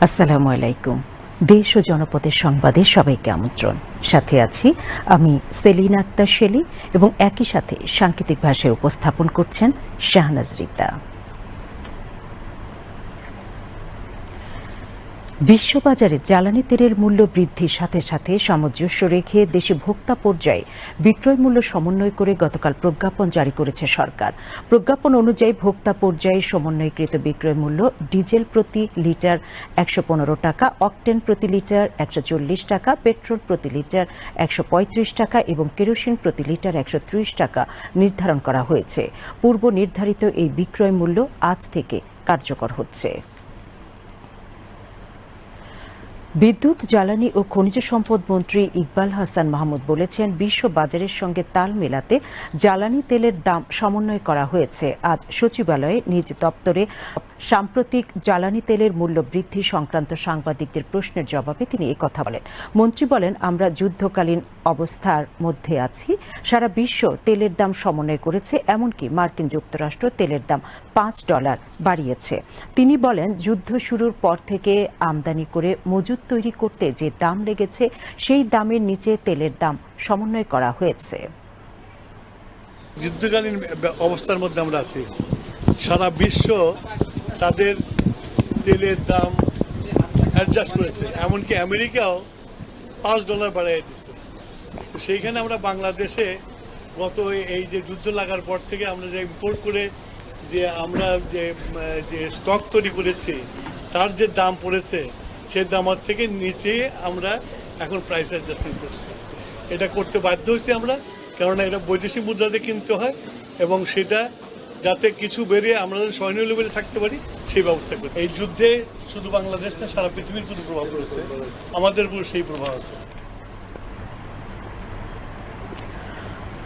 আসসালামু আলাইকুম। দেশ ও জনপদের সংবাদে সবাইকে আমন্ত্রণ। সাথে আছি আমি সেলিনা আক্তার শেলি এবং একই সাথে সাংকেতিক ভাষায় উপস্থাপন করছেন শাহনাজ রিতা। বিশ্ববাজারে জ্বালানি তেলের মূল্য বৃদ্ধির সাথে সাথে সামঞ্জস্য রেখে দেশে ভোক্তা পর্যায়ে বিক্রয় মূল্য সমন্বয় করে গতকাল প্রজ্ঞাপন জারি করেছে সরকার। প্রজ্ঞাপন অনুযায়ী ভোক্তা পর্যায়ে সমন্বয়কৃত বিক্রয় মূল্য ডিজেল প্রতি লিটার ১১৫ টাকা, অকটেন প্রতি লিটার ১৪০ টাকা, পেট্রোল প্রতি লিটার ১৩৫ টাকা এবং কেরোসিন প্রতি লিটার ১৩০ টাকা নির্ধারণ করা হয়েছে। পূর্ব নির্ধারিত এই বিক্রয় মূল্য আজ থেকে কার্যকর হচ্ছে। বিদ্যুৎ, জ্বালানি ও খনিজ সম্পদ মন্ত্রী ইকবাল হাসান মাহমুদ বলেছেন, বিশ্ব বাজারের সঙ্গে তাল মেলাতে জ্বালানি তেলের দাম সমন্বয় করা হয়েছে। আজ সচিবালয়ে নিজ দপ্তরে সাম্প্রতিক জ্বালানি তেলের মূল্য বৃদ্ধি সংক্রান্ত সাংবাদিকদের প্রশ্নের জবাবে তিনি কথা বলেন। মন্ত্রী বলেন, আমরা যুদ্ধকালীন অবস্থার মধ্যে আছি। সারা বিশ্ব তেলের দাম সমন্বয় করেছে, এমনকি মার্কিন যুক্তরাষ্ট্র তেলের দাম $5 বাড়িয়েছে। তিনি বলেন, যুদ্ধ শুরুর পর থেকে আমদানি করে মজুত তৈরি করতে যে দাম লেগেছে সেই দামের নিচে তেলের দাম সমন্বয় করা হয়েছে। যুদ্ধকালীন অবস্থার মধ্যে আমরা আছি। সারা বিশ্ব তাদের তেলের দাম অ্যাডজাস্ট করেছে, এমনকি আমেরিকাও $5 বাড়িয়ে দিচ্ছে। সেইখানে আমরা বাংলাদেশে গত এই যে যুদ্ধ লাগার পর থেকে আমরা যে ইম্পোর্ট করে যে আমরা যে স্টক তৈরি করেছি তার যে দাম পড়েছে সেই দামের থেকে নিচে আমরা এখন প্রাইস অ্যাডজাস্টমেন্ট করছি। এটা করতে বাধ্য হয়েছি আমরা, কেননা এটা বৈদেশিক মুদ্রাতে কিনতে হয় এবং সেটা যাতে কিছু বেরিয়ে আমরা সহনীয় লেভেলে থাকতে পারি সেই ব্যবস্থা করি। এই যুদ্ধে শুধু বাংলাদেশ না, সারা পৃথিবীর প্রতি প্রভাব পড়েছে, আমাদের উপর সেই প্রভাব আছে।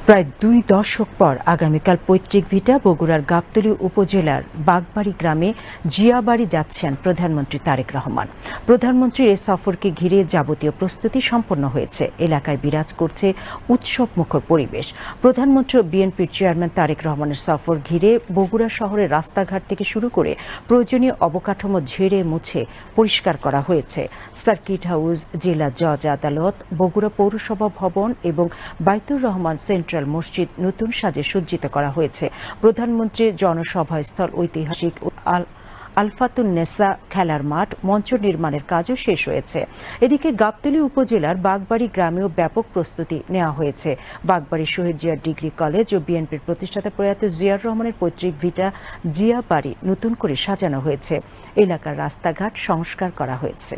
প্রায় 2 দশক পর আগামীকাল পৈতৃক ভিটা বগুড়ার গাবতলী উপজেলার বাগবাড়ি গ্রামে জিয়াবাড়ি যাচ্ছেন প্রধানমন্ত্রী তারেক রহমান। প্রধানমন্ত্রীর এই সফরকে ঘিরে যাবতীয় প্রস্তুতি সম্পন্ন হয়েছে। এলাকায় বিরাজ করছে উৎসব মুখর পরিবেশ। প্রধানমন্ত্রী ও বিএনপির চেয়ারম্যান তারেক রহমানের সফর ঘিরে বগুড়া শহরের রাস্তাঘাট থেকে শুরু করে প্রয়োজনীয় অবকাঠামো ঝেড়ে মুছে পরিষ্কার করা হয়েছে। সার্কিট হাউস, জেলা জজ আদালত, বগুড়া পৌরসভা ভবন এবং বাইতুর রহমান সেন্ট্রাল মসজিদ নতুন সাজে সজ্জিত করা হয়েছে। প্রধানমন্ত্রীর জনসভাস্থল, ঐতিহাসিক আলফাতুন্নেসা খেলার মাঠ, মঞ্চ নির্মাণের কাজও শেষ হয়েছে। এদিকে গাবতলী উপজেলার বাগবাড়ি গ্রামেও ব্যাপক প্রস্তুতি নেওয়া হয়েছে। বাগবাড়ি শহীদ জিয়া ডিগ্রি কলেজ ও বিএনপির প্রতিষ্ঠাতা প্রয়াত জিয়ার রহমানের পৈতৃক ভিটা জিয়া বাড়ি নতুন করে সাজানো হয়েছে। এলাকার রাস্তাঘাট সংস্কার করা হয়েছে।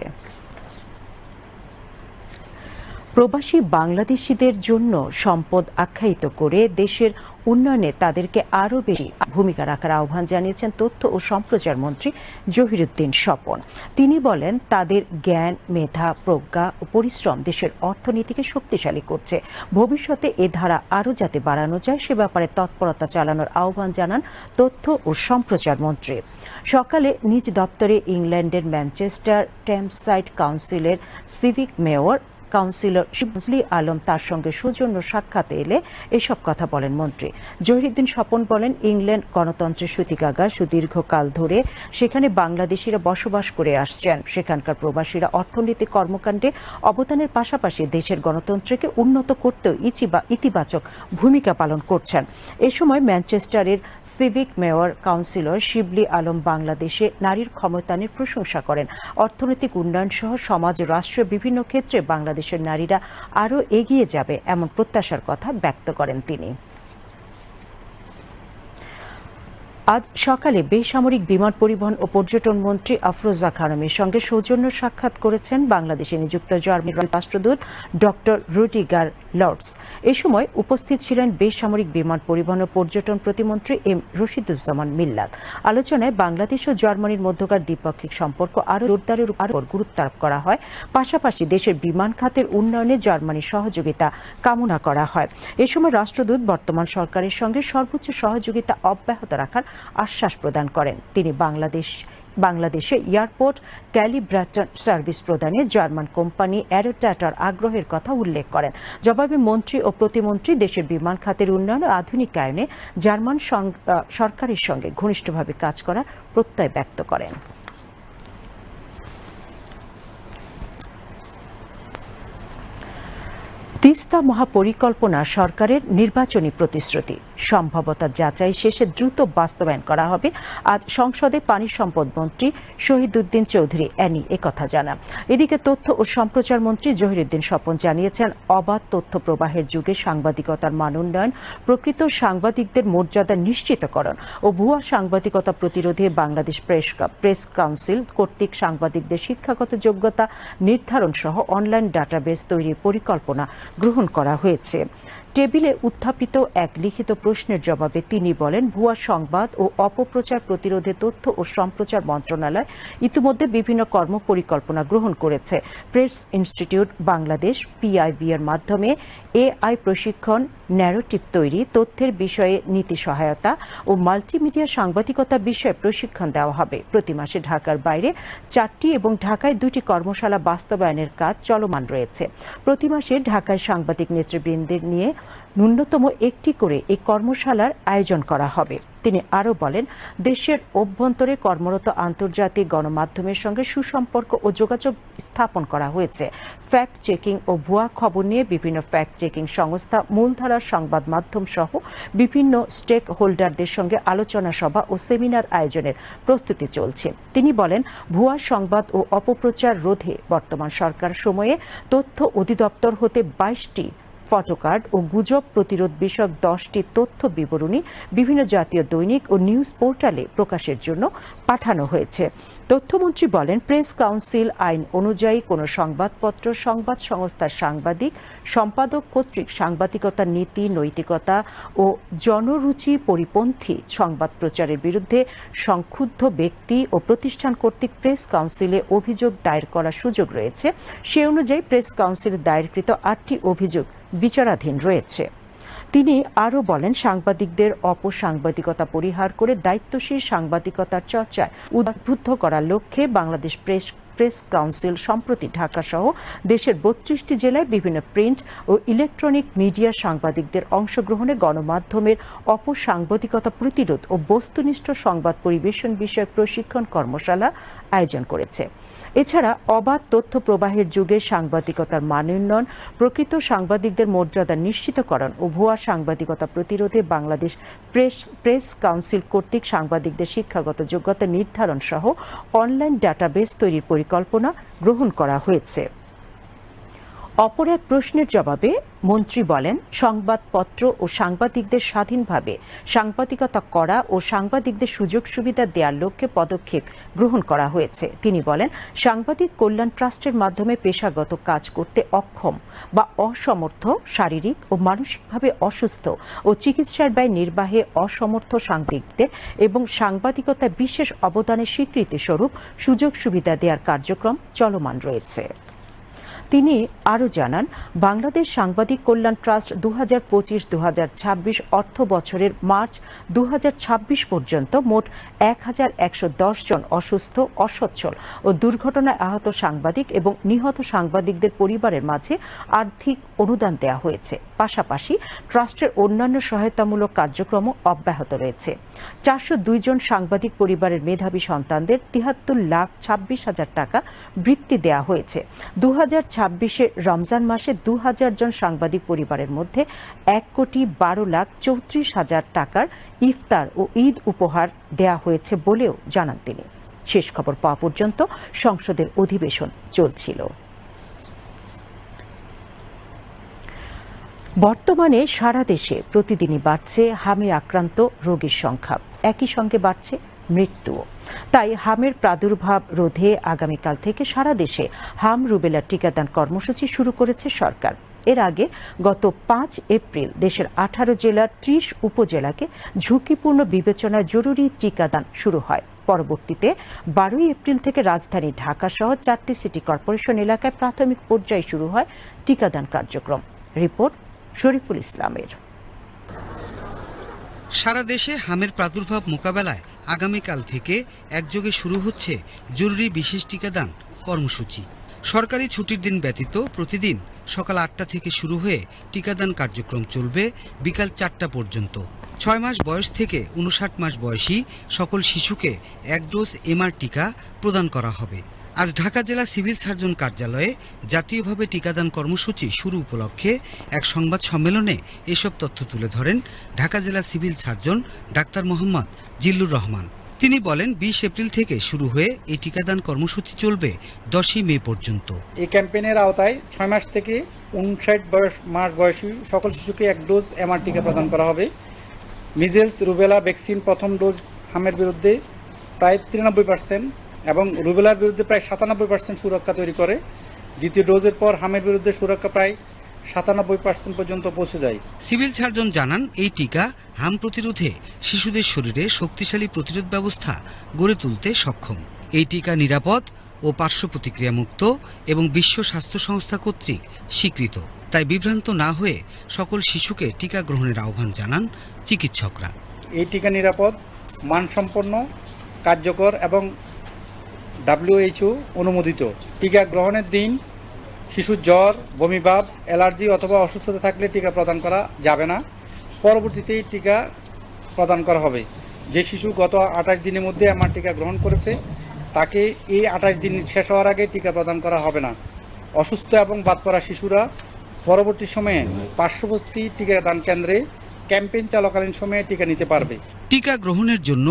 প্রবাসী বাংলাদেশিদের জন্য সম্পদ আখ্যায়িত করে দেশের উন্নয়নে তাদেরকে আরও বেশি ভূমিকা রাখার আহ্বান জানিয়েছেন তথ্য ও সম্প্রচার মন্ত্রী জহিরুদ্দিন স্বপন। তিনি বলেন, তাদের জ্ঞান, মেধা, প্রজ্ঞা ও পরিশ্রম দেশের অর্থনীতিকে শক্তিশালী করছে। ভবিষ্যতে এ ধারা আরও যাতে বাড়ানো যায় সে ব্যাপারে তৎপরতা চালানোর আহ্বান জানান তথ্য ও সম্প্রচার মন্ত্রী। সকালে নিজ দপ্তরে ইংল্যান্ডের ম্যানচেস্টার টেমসাইড কাউন্সিলের সিভিক মেয়র কাউন্সিলর শিবলি আলম তার সঙ্গে সৌজন্য সাক্ষাতে এলে এসব কথা বলেন মন্ত্রী। জহিরুদ্দিন স্বপন বলেন, ইংল্যান্ড গণতন্ত্রের সূতিকাগার। সুদীর্ঘকাল ধরে সেখানে বাংলাদেশিরা বসবাস করে আসছেন। সেখানকার প্রবাসীরা অর্থনৈতিক কর্মকাণ্ডে অবদানের পাশাপাশি দেশের গণতন্ত্রকে উন্নত করতেও ইতিবাচক ভূমিকা পালন করছেন। এ সময় ম্যানচেস্টারের সিভিক মেয়র কাউন্সিলর শিবলি আলম বাংলাদেশে নারীর ক্ষমতায়নের প্রশংসা করেন। অর্থনৈতিক উন্নয়ন সহ সমাজ, রাষ্ট্রের বিভিন্ন ক্ষেত্রে বাংলাদেশের নারীরা আরও এগিয়ে যাবে এমন প্রত্যাশার কথা ব্যক্ত করেন তিনি। আজ সকালে বেসামরিক বিমান পরিবহন ও পর্যটন মন্ত্রী আফরোজা খানমের সঙ্গে সৌজন্য সাক্ষাৎ করেছেন বাংলাদেশে নিযুক্ত জার্মানির রাষ্ট্রদূত ডক্টর রুডিগার লর্ডস। এ সময় উপস্থিত ছিলেন বেসামরিক বিমান পরিবহন ও পর্যটন প্রতিমন্ত্রী এম রশিদুজ্জামান মিল্লাত। আলোচনায় বাংলাদেশ ও জার্মানির মধ্যকার দ্বিপাক্ষিক সম্পর্ক আরও জোরদারের উপর গুরুত্ব আরোপ করা হয়। পাশাপাশি দেশের বিমান খাতের উন্নয়নে জার্মানির সহযোগিতা কামনা করা হয়। এ সময় রাষ্ট্রদূত বর্তমান সরকারের সঙ্গে সর্বোচ্চ সহযোগিতা অব্যাহত রাখার আশ্বাস প্রদান করেন। তিনি বাংলাদেশে এয়ারপোর্ট ক্যালিব্রেটন সার্ভিস প্রদানে জার্মান কোম্পানি অ্যারোটাটার আগ্রহের কথা উল্লেখ করেন। জবাবে মন্ত্রী ও প্রতিমন্ত্রী দেশের বিমান খাতের উন্নয়ন ও আধুনিকায়নে জার্মান সরকারের সঙ্গে ঘনিষ্ঠভাবে কাজ করার প্রত্যয় ব্যক্ত করেন। তিস্তা মহাপরিকল্পনা সরকারের নির্বাচনী প্রতিশ্রুতি সম্ভাব্যতা যাচাই শেষে দ্রুত বাস্তবায়ন করা হবে। আজ সংসদে পানি সম্পদ মন্ত্রী শহীদুদ্দিন চৌধুরী অ্যানি একথা জানান। এদিকে তথ্য ও সম্প্রচার মন্ত্রী জহিরুদ্দিন স্বপন জানিয়েছেন, অবাধ তথ্য প্রবাহের যুগে সাংবাদিকতার মান উন্নয়ন, প্রকৃত সাংবাদিকদের মর্যাদা নিশ্চিতকরণ ও ভুয়া সাংবাদিকতা প্রতিরোধে বাংলাদেশ প্রেস কাউন্সিল কর্তৃক সাংবাদিকদের শিক্ষাগত যোগ্যতা নির্ধারণ সহ অনলাইন ডাটাবেস তৈরির পরিকল্পনা গ্রহণ করা হয়েছে। টেবিলে উত্থাপিত এক লিখিত প্রশ্নের জবাবে তিনি বলেন, ভুয়া সংবাদ ও অপপ্রচার প্রতিরোধে তথ্য ও সম্প্রচার মন্ত্রণালয় ইতিমধ্যে বিভিন্ন কর্মপরিকল্পনা গ্রহণ করেছে। প্রেস ইনস্টিটিউট বাংলাদেশ PIB এর মাধ্যমে AI প্রশিক্ষণ, ন্যারেটিভ তৈরি, তথ্যের বিষয়ে নীতি সহায়তা ও মাল্টিমিডিয়া সাংবাদিকতা বিষয়ে প্রশিক্ষণ দেওয়া হবে। প্রতি মাসে ঢাকার বাইরে 4টি এবং ঢাকায় 2টি কর্মশালা বাস্তবায়নের কাজ চলমান রয়েছে। প্রতি মাসে ঢাকায় সাংবাদিক নেতৃবৃন্দের নিয়ে ন্যূনতম একটি করে এই কর্মশালার আয়োজন করা হবে। তিনি আরও বলেন, দেশের অভ্যন্তরে কর্মরত আন্তর্জাতিক গণমাধ্যমের সঙ্গে সুসম্পর্ক ও যোগাযোগ স্থাপন করা হয়েছে। ফ্যাক্ট চেকিং ও ভুয়া খবর নিয়ে বিভিন্ন ফ্যাক্ট চেকিং সংস্থা, মূলধারার সংবাদ মাধ্যম সহ বিভিন্ন স্টেক হোল্ডারদের সঙ্গে আলোচনা সভা ও সেমিনার আয়োজনের প্রস্তুতি চলছে। তিনি বলেন, ভুয়া সংবাদ ও অপপ্রচার রোধে বর্তমান সরকার সময়ে তথ্য অধিদপ্তর হতে 22টি ফটোকার্ড ও গুজব প্রতিরোধ বিষয়ক 10টি তথ্য বিবরণী বিভিন্ন জাতীয় দৈনিক ও নিউজ পোর্টালে প্রকাশের জন্য পাঠানো হয়েছে। তথ্যমন্ত্রী বলেন, প্রেস কাউন্সিল আইন অনুযায়ী কোনো সংবাদপত্র, সংবাদ সংস্থার সাংবাদিক, সম্পাদক কর্তৃক সাংবাদিকতার নীতি, নৈতিকতা ও জনরুচি পরিপন্থী সংবাদ প্রচারের বিরুদ্ধে সংক্ষুব্ধ ব্যক্তি ও প্রতিষ্ঠান কর্তৃক প্রেস কাউন্সিলে অভিযোগ দায়ের করার সুযোগ রয়েছে। সে অনুযায়ী প্রেস কাউন্সিলে দায়েরকৃত 8টি অভিযোগ বিচারাধীন রয়েছে। তিনি আরও বলেন, সাংবাদিকদের অপসাংবাদিকতা পরিহার করে দায়িত্বশীল সাংবাদিকতার চর্চায় উদ্বুদ্ধ করার লক্ষ্যে বাংলাদেশ প্রেস কাউন্সিল সম্প্রতি ঢাকা সহ দেশের 32টি জেলায় বিভিন্ন প্রিন্ট ও ইলেকট্রনিক মিডিয়া সাংবাদিকদের অংশগ্রহণে গণমাধ্যমের অপসাংবাদিকতা প্রতিরোধ ও বস্তুনিষ্ঠ সংবাদ পরিবেশন বিষয়ক প্রশিক্ষণ কর্মশালা আয়োজন করেছে। এছাড়া অবাধ তথ্য প্রবাহের যুগে সাংবাদিকতার মান উন্নয়ন, প্রকৃত সাংবাদিকদের মর্যাদা নিশ্চিতকরণ ও ভুয়া সাংবাদিকতা প্রতিরোধে বাংলাদেশ প্রেস কাউন্সিল কর্তৃক সাংবাদিকদের শিক্ষাগত যোগ্যতা নির্ধারণ সহ অনলাইন ডাটাবেস তৈরির পরিকল্পনা গ্রহণ করা হয়েছে। অপর এক প্রশ্নের জবাবে মন্ত্রী বলেন, সংবাদপত্র ও সাংবাদিকদের স্বাধীনভাবে সাংবাদিকতা করা ও সাংবাদিকদের সুযোগ সুবিধা দেওয়ার লক্ষ্যে পদক্ষেপ গ্রহণ করা হয়েছে। তিনি বলেন, সাংবাদিক কল্যাণ ট্রাস্টের মাধ্যমে পেশাগত কাজ করতে অক্ষম বা অসমর্থ, শারীরিক ও মানসিকভাবে অসুস্থ ও চিকিৎসার ব্যয় নির্বাহে অসমর্থ সাংবাদিকদের এবং সাংবাদিকতায় বিশেষ অবদানের স্বীকৃতি স্বরূপ সুযোগ সুবিধা দেওয়ার কার্যক্রম চলমান রয়েছে। তিনি আরও জানান, বাংলাদেশ সাংবাদিক কল্যাণ ট্রাস্ট 2025-2026 অর্থ বছরের মার্চ 2026 পর্যন্ত মোট 1110 জন অসুস্থ, অসচ্ছল ও দুর্ঘটনায় আহত সাংবাদিক এবং নিহত সাংবাদিকদের পরিবারের মাঝে আর্থিক অনুদান দেওয়া হয়েছে। পাশাপাশি ট্রাস্টের অন্যান্য সহায়তামূলক কার্যক্রমও অব্যাহত রয়েছে। 402 জন সাংবাদিক পরিবারের মেধাবী সন্তানদের 73,26,000 টাকা বৃত্তি দেওয়া হয়েছে। 2026 রমজান মাসে 2000 জন সাংবাদিক পরিবারের মধ্যে 1,12,34,000 টাকার ইফতার ও ঈদ উপহার দেয়া হয়েছে বলেও জানান তিনি। শেষ খবর পাওয়া পর্যন্ত সংসদের অধিবেশন চলছিল। বর্তমানে সারা দেশে প্রতিদিনই বাড়ছে হামে আক্রান্ত রোগীর সংখ্যা, একই সঙ্গে বাড়ছে মৃত্যুও। তাই হামের প্রাদুর্ভাব রোধে আগামীকাল থেকে সারা দেশে হাম রুবেলা টিকাদান কর্মসূচি শুরু করেছে সরকার। এর আগে গত 5 এপ্রিল দেশের 18 জেলার 30 উপজেলাকে ঝুঁকিপূর্ণ বিবেচনায় জরুরি টিকাদান শুরু হয়। পরবর্তীতে 12 এপ্রিল থেকে রাজধানী ঢাকা সহ 4টি সিটি কর্পোরেশন এলাকায় প্রাথমিক পর্যায়ে শুরু হয় টিকাদান কার্যক্রম। রিপোর্ট শরীফুল ইসলামের। সারা দেশে হামের প্রাদুর্ভাব মোকাবেলায় আগামীকাল থেকে একযোগে শুরু হচ্ছে জরুরি বিশেষ টিকাদান কর্মসূচি। সরকারি ছুটির দিন ব্যতীত প্রতিদিন সকাল 8টা থেকে শুরু হয়ে টিকাদান কার্যক্রম চলবে বিকাল 4টা পর্যন্ত। 6 মাস বয়স থেকে 59 মাস বয়সী সকল শিশুকে 1 ডোজ MR টিকা প্রদান করা হবে। আজ ঢাকা জেলা সিভিল সার্জন কার্যালয়ে জাতীয়ভাবে টিকাদান কর্মসূচি শুরু উপলক্ষে এক সংবাদ সম্মেলনে এসব তথ্য তুলে ধরেন ঢাকা জেলা civil surgeon doctor Mohammad Zillur Rahman. তিনি বলেন 20 এপ্রিল থেকে শুরু হয়ে এই টিকাদান কর্মসূচি চলবে 10ই মে পর্যন্ত। এই ক্যাম্পেইনের আওতায় 6 মাস থেকে 59 মাস বয়সী সকল শিশুকে 1 ডোজ এমআর টিকা প্রদান করা হবে। মিজেলস রুবেলা ভ্যাকসিন প্রথম ডোজ হামের বিরুদ্ধে প্রায় 93% এবং রুবেলার বিরুদ্ধে প্রায় 97% সুরক্ষা তৈরি করে। দ্বিতীয় ডোজের পর হামের বিরুদ্ধে সুরক্ষা প্রায় 97% পর্যন্ত পৌঁছে যায়। সিভিল সার্জন জানান এই টিকা হাম প্রতিরোধে শিশুদের শরীরে শক্তিশালী প্রতিরোধ ব্যবস্থা গড়ে তুলতে সক্ষম। এই টিকা নিরাপদ ও পার্শ্ব প্রতিক্রিয়া মুক্ত এবং বিশ্ব স্বাস্থ্য সংস্থা কর্তৃক স্বীকৃত। তাই বিভ্রান্ত না হয়ে সকল শিশুকে টিকা গ্রহণের আহ্বান জানান চিকিৎসকরা। এই টিকা নিরাপদ, মানসম্পন্ন, কার্যকর এবং WHO অনুমোদিত। টিকা গ্রহণের দিন শিশুর জ্বর, বমিভাব, অ্যালার্জি অথবা অসুস্থতা থাকলে টিকা প্রদান করা যাবে না। পরবর্তীতে টিকা প্রদান করা হবে। যে শিশু গত 28 দিনের মধ্যে আমার টিকা গ্রহণ করেছে তাকে এই 28 দিন শেষ হওয়ার আগে টিকা প্রদান করা হবে না। অসুস্থ এবং বাদ পড়া শিশুরা পরবর্তী সময়ে পার্শ্ববর্তী টিকাদান কেন্দ্রে ক্যাম্পেইন চলাকালীন সময়ে টিকা নিতে পারবে। টিকা গ্রহণের জন্য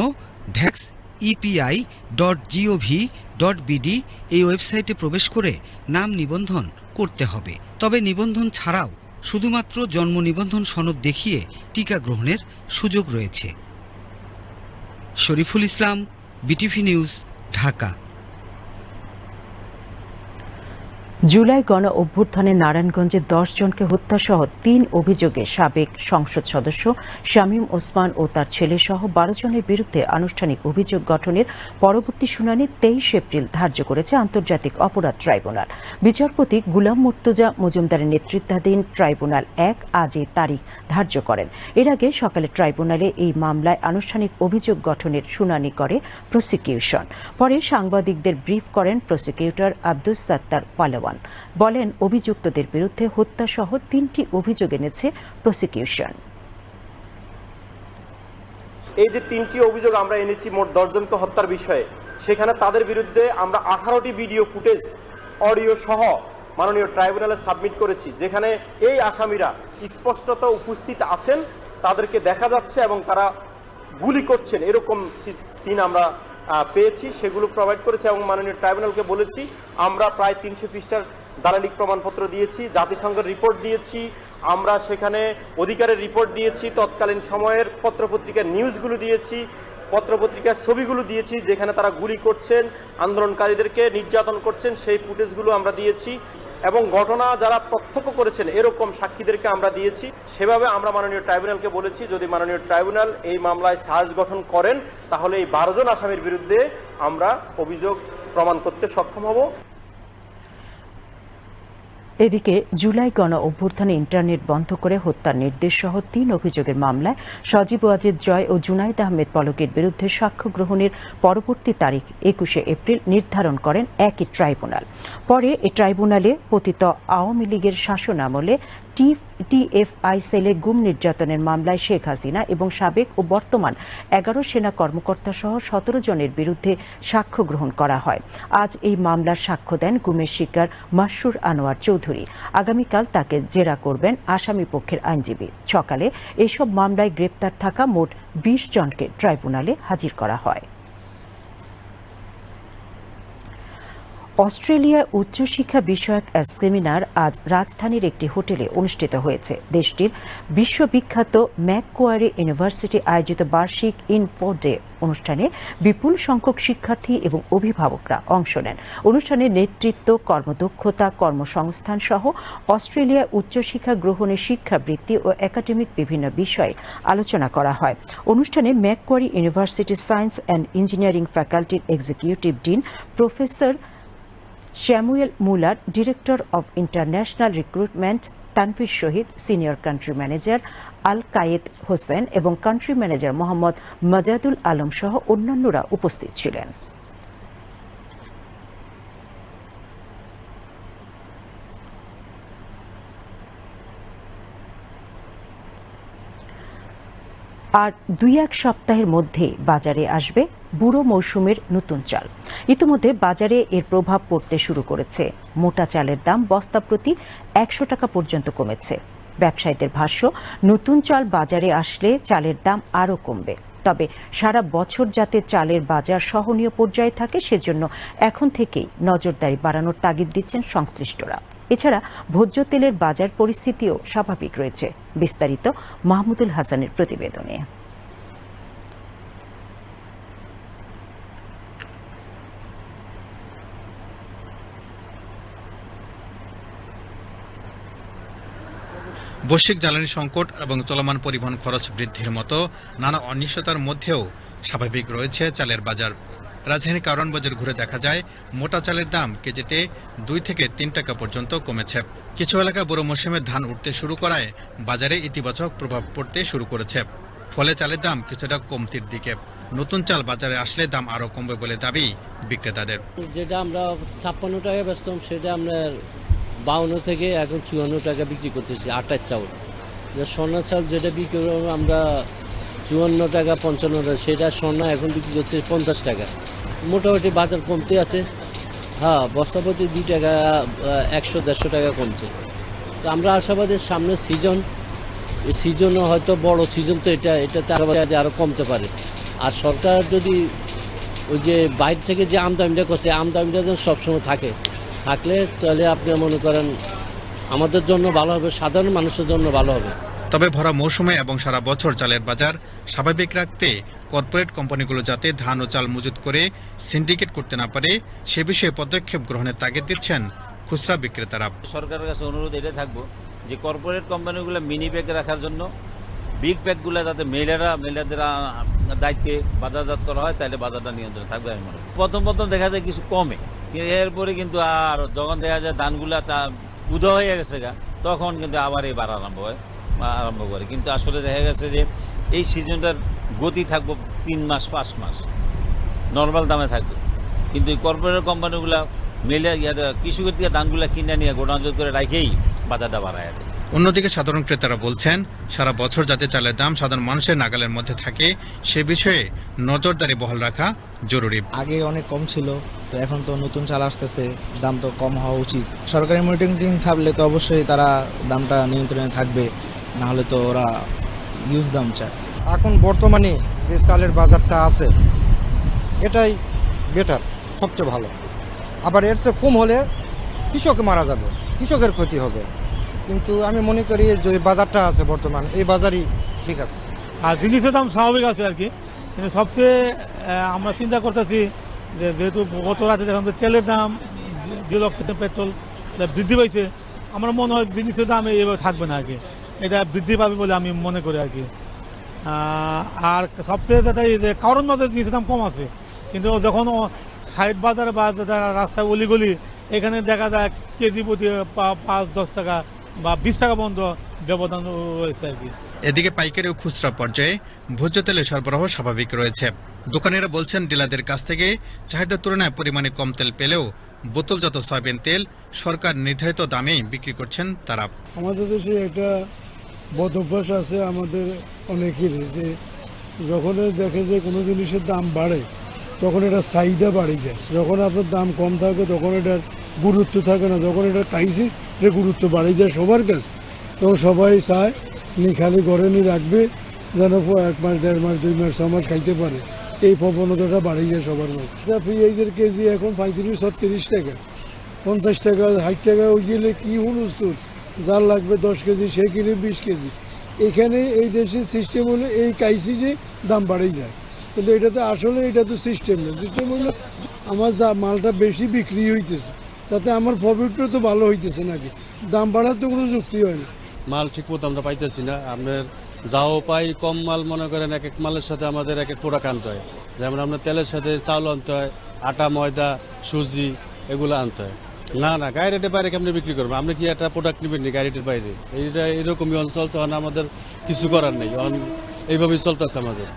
vaxepi.gov.bd এই ওয়েবসাইটে প্রবেশ করে নাম নিবন্ধন করতে হবে। তবে নিবন্ধন ছাড়াও শুধুমাত্র জন্ম নিবন্ধন সনদ দেখিয়ে টিকা গ্রহণের সুযোগ রয়েছে। Shariful Islam, BTV news, Dhaka. জুলাই গণ অভ্যুত্থানে নারায়ণগঞ্জে 10 জনকে হত্যাসহ 3 অভিযোগে সাবেক সংসদ সদস্য শামীম ওসমান ও তার ছেলেসহ 12 জনের বিরুদ্ধে আনুষ্ঠানিক অভিযোগ গঠনের পরবর্তী শুনানি 23 এপ্রিল ধার্য করেছে আন্তর্জাতিক অপরাধ ট্রাইব্যুনাল। বিচারপতি গুলাম মুর্তজা মজুমদারের নেতৃত্বাধীন ট্রাইব্যুনাল 1 আজই তারিখ ধার্য করেন। এর আগে সকালে ট্রাইব্যুনালে এই মামলায় আনুষ্ঠানিক অভিযোগ গঠনের শুনানি করে প্রসিকিউশন। পরে সাংবাদিকদের ব্রিফ করেন প্রসিকিউটর আব্দুস সাত্তার পালোয়ান। বলেন, অভিযুক্তদের বিরুদ্ধে হত্যাসহ 3টি অভিযোগ এনেছে প্রসিকিউশন। এই যে 3টি অভিযোগ আমরা এনেছি মোট 10 জনকে হত্যার বিষয়ে, সেখানে তাদের বিরুদ্ধে আমরা 18টি ভিডিও ফুটেজ অডিও সহ মাননীয় ট্রাইব্যুনালে সাবমিট করেছি, যেখানে এই আসামিরা স্পষ্টত উপস্থিত আছেন, তাদেরকে দেখা যাচ্ছে এবং তারা গুলি করছেন, এরকম সিন আমরা পেয়েছি, সেগুলো প্রোভাইড করেছি এবং মাননীয় ট্রাইব্যুনালকে বলেছি আমরা প্রায় 300 পৃষ্ঠার দালালিক প্রমাণপত্র দিয়েছি, জাতিসংঘের রিপোর্ট দিয়েছি, আমরা সেখানে অধিকারের রিপোর্ট দিয়েছি, তৎকালীন সময়ের পত্রপত্রিকার নিউজগুলো দিয়েছি, পত্রপত্রিকার ছবিগুলো দিয়েছি, যেখানে তারা গুলি করছেন, আন্দোলনকারীদেরকে নির্যাতন করছেন, সেই ফুটেজগুলো আমরা দিয়েছি এবং ঘটনা যারা প্রত্যক্ষ করেছেন এরকম সাক্ষীদেরকে আমরা দিয়েছি। সেভাবে আমরা মাননীয় ট্রাইব্যুনালকে বলেছি যদি মাননীয় ট্রাইব্যুনাল এই মামলায় সার্চ গঠন করেন তাহলে এই 12 জন আসামির বিরুদ্ধে আমরা অভিযোগ প্রমাণ করতে সক্ষম হব। এদিকে জুলাই গণ অভ্যুত্থানে ইন্টারনেট বন্ধ করে হত্যার নির্দেশ সহ 3 অভিযোগের মামলায় সজীব ওয়াজেদ জয় ও জুনাইদ আহমেদ পলকের বিরুদ্ধে সাক্ষ্য গ্রহণের পরবর্তী তারিখ 21 এপ্রিল নির্ধারণ করেন একই ট্রাইব্যুনাল। পরে এই ট্রাইব্যুনালে পতিত আওয়ামী লীগের শাসনামলে টিএফআই সেলে গুম নির্যাতনের মামলায় শেখ হাসিনা এবং সাবেক ও বর্তমান 11 সেনা কর্মকর্তা সহ 17 জনের বিরুদ্ধে সাক্ষ্য গ্রহণ করা হয়। আজ এই মামলার সাক্ষ্য দেন গুমের শিকার মাসরুর আনোয়ার চৌধুরী। আগামীকাল তাকে জেরা করবেন আসামি পক্ষের আইনজীবী। সকালে এসব মামলায় গ্রেপ্তার থাকা মোট 20 জনকে ট্রাইব্যুনালে হাজির করা হয়। অস্ট্রেলিয়ায় উচ্চশিক্ষা বিষয়ক এক সেমিনার আজ রাজধানীর একটি হোটেলে অনুষ্ঠিত হয়েছে। দেশটির বিশ্ববিখ্যাত ম্যাককোয়ারি ইউনিভার্সিটি আয়োজিত বার্ষিক ইনফো ডে অনুষ্ঠানে বিপুল সংখ্যক শিক্ষার্থী এবং অভিভাবকরা অংশ নেন। অনুষ্ঠানে নেতৃত্ব, কর্মদক্ষতা, কর্মসংস্থান সহ অস্ট্রেলিয়ায় উচ্চশিক্ষা গ্রহণের শিক্ষাবৃত্তি ও একাডেমিক বিভিন্ন বিষয়ে আলোচনা করা হয়। অনুষ্ঠানে Macquarie University science and engineering ফ্যাকাল্টির executive dean professor Samuel Muller, director of international recruitment Tanvir Shahid, senior country manager Al Kayed Hossain এবং কান্ট্রি ম্যানেজার মোহাম্মদ মাজাদুল আলম সহ অন্যান্যরা উপস্থিত ছিলেন। আর 2-1 সপ্তাহের মধ্যে বাজারে আসবে বুড়ো মৌসুমের নতুন চাল। ইতিমধ্যে বাজারে এর প্রভাব পড়তে শুরু করেছে। মোটা চালের দাম বস্তা প্রতি 100 টাকা পর্যন্ত কমেছে। ব্যবসায়ীদের ভাষ্য, নতুন চাল বাজারে আসলে চালের দাম আরও কমবে। তবে সারা বছর যাতে চালের বাজার সহনীয় পর্যায়ে থাকে সেজন্য এখন থেকেই নজরদারি বাড়ানোর তাগিদ দিচ্ছেন সংশ্লিষ্টরা। এছাড়া ভোজ্য তেলের বাজার পরিস্থিতিও স্বাভাবিক রয়েছে। বিস্তারিত মাহমুদুল হাসানের প্রতিবেদনে। বৈশ্বিক জ্বালানি সংকট এবং চলমান পরিবহন খরচ বৃদ্ধির মতো নানা অনিশ্চয়তার মধ্যেও স্বাভাবিক রয়েছে চালের বাজার। রাজধানীর কারওয়ান বাজার ঘুরে দেখা যায় মোটা চালের দাম কেজিতে 2 থেকে 3 টাকা পর্যন্ত কমেছে। কিছু এলাকা বুড়ো মৌসুমে ধান উঠতে শুরু করায় বাজারে ইতিবাচক প্রভাব পড়তে শুরু করেছে। ফলে চালের দাম কিছুটা কমতির দিকে। নতুন চাল বাজারে আসলে দাম আরও কমবে বলে দাবি বিক্রেতাদের। যেটা আমরা 56 টাকা বেচতাম সেটা আমরা 52 থেকে এখন 54 টাকা বিক্রি করতেছি। 28 চাউল যে সোনা চাউল যেটা বিক্রি করলাম আমরা 54 টাকা 55 টাকা, সেটা সোনা এখন বিক্রি করছে 50 টাকা। মোটামুটি বাজার কমতে আছে। হ্যাঁ, বস্তা প্রতি 2 টাকা 100-150 টাকা কমছে। তো আমরা আশাবাদী সামনের সিজন, এই সিজনও হয়তো বড় সিজন, তো এটা আরও কমতে পারে। আর সরকার যদি ওই যে বাইরে থেকে যে আমদানিটা করছে, আমদানিটা যেন সবসময় থাকলে তাহলে আপনি মনে করেন আমাদের জন্য ভালো হবে, সাধারণ মানুষের জন্য ভালো হবে। তবে ভরা মৌসুমে এবং সারা বছর চালের বাজার স্বাভাবিক রাখতে কর্পোরেট কোম্পানিগুলো যাতে ধান ও চাল মজুত করে সিন্ডিকেট করতে না পারে সে বিষয়ে পদক্ষেপ গ্রহণের তাগিদ দিচ্ছেন খুচরা বিক্রেতারা। সরকারের কাছে অনুরোধ এটা থাকবো যে কর্পোরেট কোম্পানিগুলো মিনি ব্যাগ রাখার জন্য বিগ ব্যাগগুলো যাতে মেলাদের দায়িত্বে বাজারজাত করা হয়, তাহলে বাজারটা নিয়ন্ত্রণে থাকবে। আমি মনে করি প্রথম দেখা যায় কিছু কমে, এরপরে কিন্তু আর যখন দেখা যায় ধানগুলা উদা হয়ে গেছে তখন কিন্তু আবার এই বার আরম্ভ করে। কিন্তু আসলে দেখা গেছে যে এই সিজনটার গতি থাকবো 3 মাস 5 মাস নর্মাল দামে থাকবে, কিন্তু এই কর্পোরেট কোম্পানিগুলো মেলে কৃষকের থেকে ধানগুলা কিনে নিয়ে গোডাউন করে রাখেই বাজারটা বাড়ায় দেয়। অন্যদিকে সাধারণ ক্রেতারা বলছেন সারা বছর যাতে চালের দাম সাধারণ মানুষের নাগালের মধ্যে থাকে সে বিষয়ে নজরদারি বহাল রাখা জরুরি। আগে অনেক কম ছিল, তো এখন তো নতুন চাল আসতেছে, দাম তো কম হওয়া উচিত। সরকারি মনিটরিং থাকলে তো অবশ্যই তারা দামটা নিয়ন্ত্রণে থাকবে, না হলে তো ওরা ইউজ দাম চায়। এখন বর্তমানে যে চালের বাজারটা আছে এটাই বেটার, সবচেয়ে ভালো। আবার এর চেয়ে কম হলে কৃষক মারা যাবে, কৃষকের ক্ষতি হবে। কিন্তু আমি মনে করি যে বাজারটা আছে বর্তমান, এই বাজারই ঠিক আছে। আর জিনিসের দাম স্বাভাবিক আছে আর কি, কিন্তু সবচেয়ে আমরা চিন্তা করতেছি যে যেহেতু গত রাতে দেখলাম যে তেলের দাম, ডিজেল পেট্রোল বৃদ্ধি পাইছে, আমার মনে হয় জিনিসের দাম এইভাবে থাকবে না আর কি, এটা বৃদ্ধি পাবে বলে আমি মনে করি আর কি। আর সবচেয়ে যেটা যে কারণ বাজারে জিনিসের দাম কম আছে, কিন্তু যখন সাইড বাজারে বা যেটা রাস্তায় অলিগলি এখানে দেখা যায় কেজি প্রতি 5-10 টাকা বা 20 টাকা পর্যন্ত ব্যবধান রয়েছে আর কি। এদিকে পাইকারি ও খুচরা পর্যায়ে ভোজ্য তেলের সরবরাহ স্বাভাবিক রয়েছে। দোকানিরা বলছেন ডিলারদের কাছ থেকে চাহিদার তুলনায় পরিমাণে কম তেল পেলেও বোতলজাত সয়াবিন তেল সরকার নির্ধারিত দামেই বিক্রি করছেন তারা। আমাদের দেশে একটা বদ অভ্যাস আছে আমাদের অনেকেরই, যে যখন দেখে যে কোনো জিনিসের দাম বাড়ে তখন এটা চাহিদা বাড়ে যায়। যখন আপনার দাম কম থাকে তখন এটার গুরুত্ব থাকে না, যখন এটা খাইছে এটা গুরুত্ব বাড়ে যায় সবার কাছে। তখন সবাই চায় খালি ঘরে নিয়ে রাখবে, যেন 1 মাস 1.5 মাস 2 মাস 6 মাস খাইতে পারে। এই প্রবণতাটা বাড়ে যায় সবার কাছে। এটা পেঁয়াজের কেজি এখন 35-36 টাকা, 50 টাকা 60 টাকা ওই গেলে কি হুলস্থুল। যার লাগবে 10 কেজি সে কিনে 20 কেজি। এখানে এই দেশের সিস্টেম হলো এই কাইসি যে দাম বাড়ে যায়, কিন্তু এটাতে আসলে এটা তো সিস্টেম না। সিস্টেম হলো আমার যা মালটা বেশি বিক্রি হইতেছে তাতে আমার প্রফিটটা তো ভালো হইতেছে নাকি, দাম বাড়ার তো কোনো যুক্তি হয় না। মাল ঠিক মতো আমরা পাইতেছি না, আপনার যাও পাই কম মাল মনে করেন এক এক মালের সাথে আমাদের এক এক প্রোডাক্ট আনতে হয়। যেমন আপনার তেলের সাথে চাউল আনতে হয়, আটা ময়দা সুজি এগুলো আনতে হয়। না গাড়ি রেটের বাইরে কেমনি বিক্রি করবো, আপনি কি একটা প্রোডাক্ট নেবেন নি গাড়ি রেটের বাইরে? এইটা এরকমই অঞ্চল আমাদের কিছু করার নেই, এইভাবেই চলতেছে আমাদের।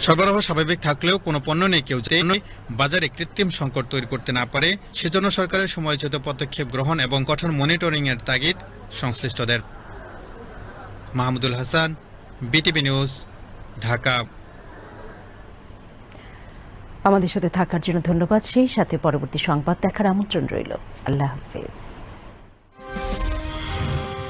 সরবরাহ স্বাভাবিক থাকলেও কোনো পণ্য নেই কেউ যে বাজারে কৃত্রিম সংকট তৈরি করতে না পারে সেজন্য সরকারের সময়োচিত পদক্ষেপ গ্রহণ এবং কঠোর মনিটরিং এর তাগিদ সংশ্লিষ্টদের। Mahmudul Hasan, BTV news, Dhaka. আমাদের সাথে থাকার জন্য ধন্যবাদ। সেই সাথে পরবর্তী সংবাদ দেখার আমন্ত্রণ রইল। আল্লাহ হাফেজ।